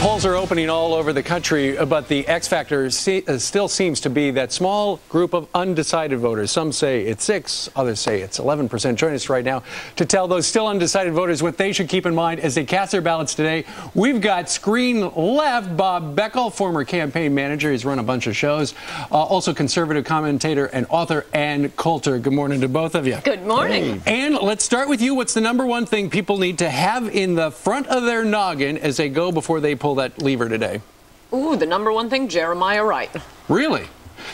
Polls are opening all over the country, but the X factor still seems to be that small group of undecided voters. Some say it's 6, others say it's 11%. Join us right now to tell those still undecided voters what they should keep in mind as they cast their ballots today. We've got screen left Bob Beckel, former campaign manager. He's run a bunch of shows. Also conservative commentator and author Ann Coulter. Good morning to both of you. Good morning. Hey. Ann, let's start with you. What's the number one thing people need to have in the front of their noggin as they go before they pull that lever today? Ooh, the number one thing, Jeremiah Wright. Really?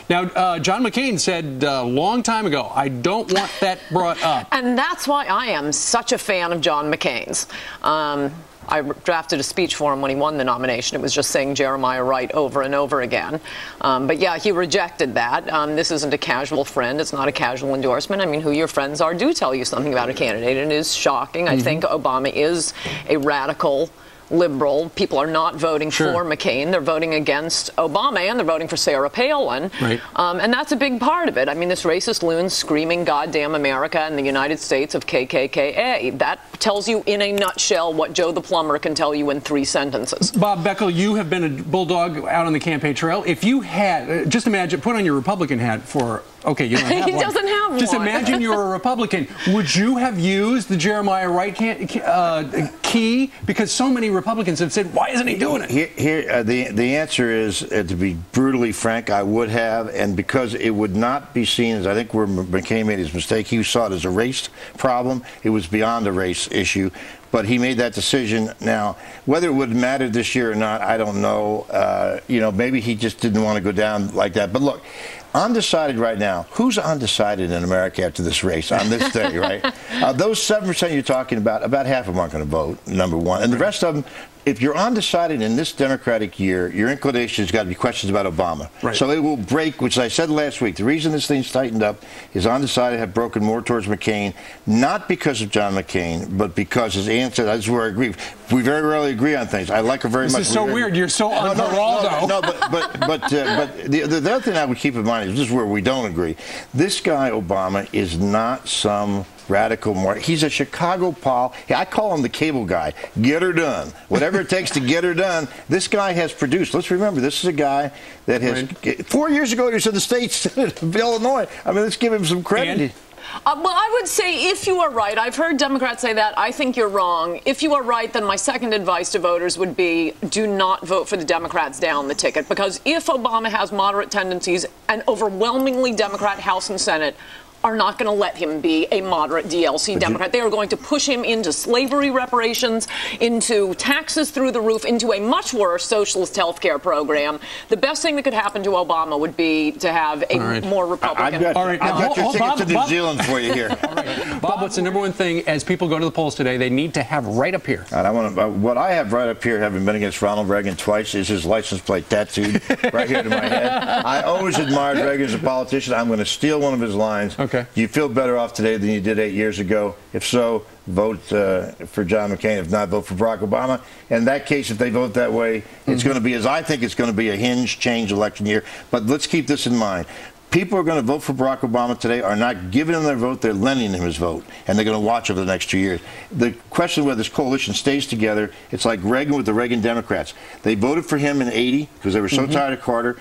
Now, John McCain said a long time ago, I don't want that brought up. And that's why I am such a fan of John McCain's. I drafted a speech for him when he won the nomination. It was just saying Jeremiah Wright over and over again. But yeah, he rejected that. This isn't a casual friend. It's not a casual endorsement. I mean, who your friends are do tell you something about a candidate, and it is shocking. I think Obama is a radical liberal. People are not voting for McCain. They're voting against Obama, and they're voting for Sarah Palin. Right. And that's a big part of it. I mean, this racist loon screaming goddamn America and the United States of KKKA. That tells you in a nutshell what Joe the plumber can tell you in 3 sentences. Bob Beckel, you have been a bulldog out on the campaign trail. If you had, just imagine, put on your Republican hat for, okay, you don't have he one. doesn't have one. Just imagine you're a Republican. Would you have used the Jeremiah Wright key? Because so many Republicans have said, why isn't he doing it? The answer is, to be brutally frank, I would have, and because it would not be seen as, I think where McCain made his mistake, he saw it as a race problem. It was beyond a race issue. But he made that decision. Now, whether it would matter this year or not, I don't know. You know, maybe he just didn't want to go down like that. But look, undecided right now. Who's undecided in America after this race on this day, right? Those 7% you're talking about half of them aren't going to vote, number one. And the rest of them, if you're undecided in this Democratic year, your inclination has got to be questions about Obama. Right. So it will break, which I said last week, the reason this thing's tightened up is undecided have broken more towards McCain, not because of John McCain, but because his answer, that's where I agree. We very rarely agree on things. I like her very much. This is so weird. You're so on Geraldo. No, but the other thing I would keep in mind is this is where we don't agree. This guy, Obama, is not some radical he's a Chicago Paul. I call him the cable guy. Get her done. Whatever it takes to get her done. This guy has produced. Let's remember, this is a guy that has 4 years ago he was in the state Senate of Illinois. I mean, let's give him some credit. Well, I would say if you are right, I've heard Democrats say that. I think you're wrong. If you are right, then my second advice to voters would be do not vote for the Democrats down the ticket. Because if Obama has moderate tendencies, an overwhelmingly Democrat House and Senate are not going to let him be a moderate DLC Democrat. They are going to push him into slavery reparations, into taxes through the roof, into a much worse socialist health care program. The best thing that could happen to Obama would be to have a more Republican. I've got your ticket to New Zealand for you here. Bob, what's the number one thing as people go to the polls today they need to have right up here? And what I have right up here, having been against Ronald Reagan twice, is his license plate tattooed right here to my head. I always admired Reagan as a politician. I'm going to steal one of his lines. Okay. Do you feel better off today than you did 8 years ago? If so, vote for John McCain. If not, vote for Barack Obama. In that case, if they vote that way, it's going to be, as I think it's going to be, a hinge change election year. But let's keep this in mind. People are going to vote for Barack Obama today are not giving him their vote, they're lending him his vote. And they're going to watch over the next 2 years. The question of whether this coalition stays together, it's like Reagan with the Reagan Democrats. They voted for him in 80 because they were so tired of Carter.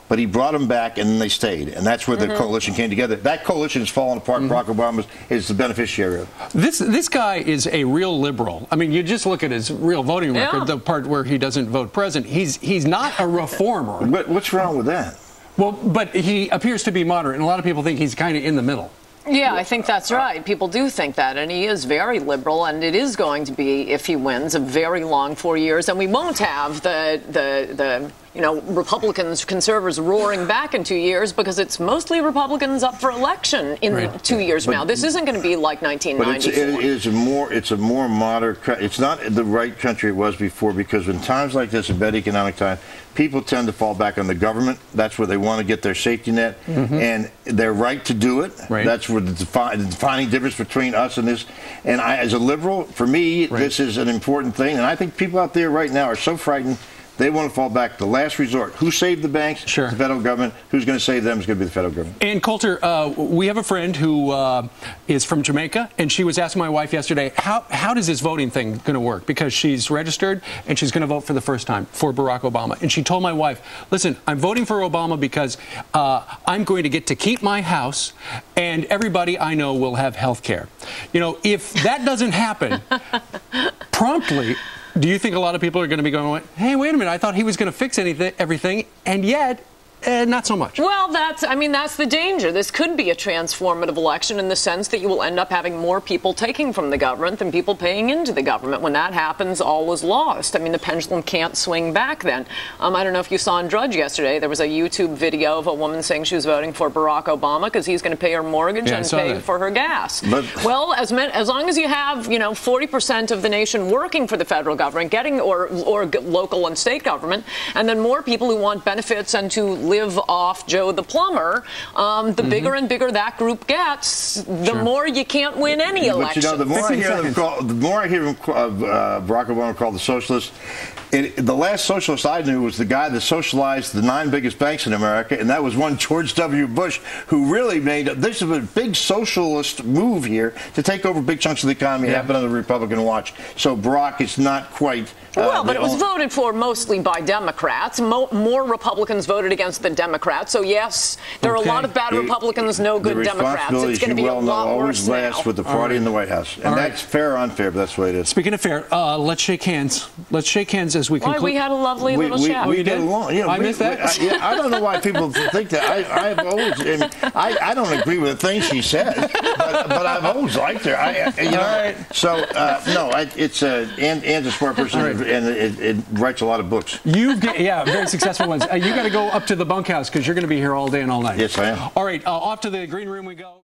But he brought them back, and then they stayed. And that's where the coalition came together. That coalition has fallen apart. Barack Obama is the beneficiary of it. This guy is a real liberal. I mean, you just look at his real voting record, the part where he doesn't vote president. He's not a reformer. What's wrong with that? Well, but he appears to be moderate, and a lot of people think he's kind of in the middle. Yeah, I think that's right. People do think that, and he is very liberal, and it is going to be, if he wins, a very long 4 years, and we won't have the Republicans, conservatives roaring back in 2 years because it's mostly Republicans up for election in 2 years from now. This isn't going to be like 1994. But it's a more moderate. It's not the right country it was before, because in times like this, in bad economic times, people tend to fall back on the government. That's where they want to get their safety net, and they're right to do it. That's where the defining difference between us and this. And I, as a liberal, for me, this is an important thing. And I think people out there right now are so frightened They want to fall back to last resort. Who saved the banks? Sure. The federal government. Who's going to save them is going to be the federal government. And Coulter, we have a friend who is from Jamaica, and she was asking my wife yesterday, how does this voting thing going to work? Because she's registered, and she's going to vote for the first time for Barack Obama. And she told my wife, listen, I'm voting for Obama because I'm going to get to keep my house, and everybody I know will have health care. You know, if that doesn't happen promptly, do you think a lot of people are going to be going, hey, wait a minute, I thought he was going to fix everything, and yet not so much? Well, that's the danger. This could be a transformative election in the sense that you will end up having more people taking from the government than people paying into the government. When that happens, all is lost. I mean, the pendulum can't swing back then. I don't know if you saw on Drudge yesterday, there was a YouTube video of a woman saying she was voting for Barack Obama because he's going to pay her mortgage and pay for her gas. Well, as long as you have, 40% of the nation working for the federal government, or local and state government, and then more people who want benefits and to live off Joe the plumber, the bigger and bigger that group gets, the more you can't win any election. But the more I hear Barack Obama called the socialist, the last socialist I knew was the guy that socialized the 9 biggest banks in America, and that was one George W. Bush, who really made this is a big socialist move here to take over big chunks of the economy. Happened on the Republican watch. So Barack is not quite. Well, but it was voted for mostly by Democrats. More Republicans voted against than Democrats. So yes, there are a lot of bad Republicans, no good Democrats. It's going to be a lot worse now. Always last with the party in the White House, and that's fair or unfair, but that's the way it is. Speaking of fair, let's shake hands. Let's shake hands as we conclude. We had a lovely little chat. We get along. I missed that. I don't know why people think that. I've always. I don't agree with the things she says, but I've always liked her. So no, it's Ann's a smart person, and it writes a lot of books. Very successful ones. You got to go up to the bunkhouse because you're going to be here all day and all night. Yes, I am. All right, off to the green room we go.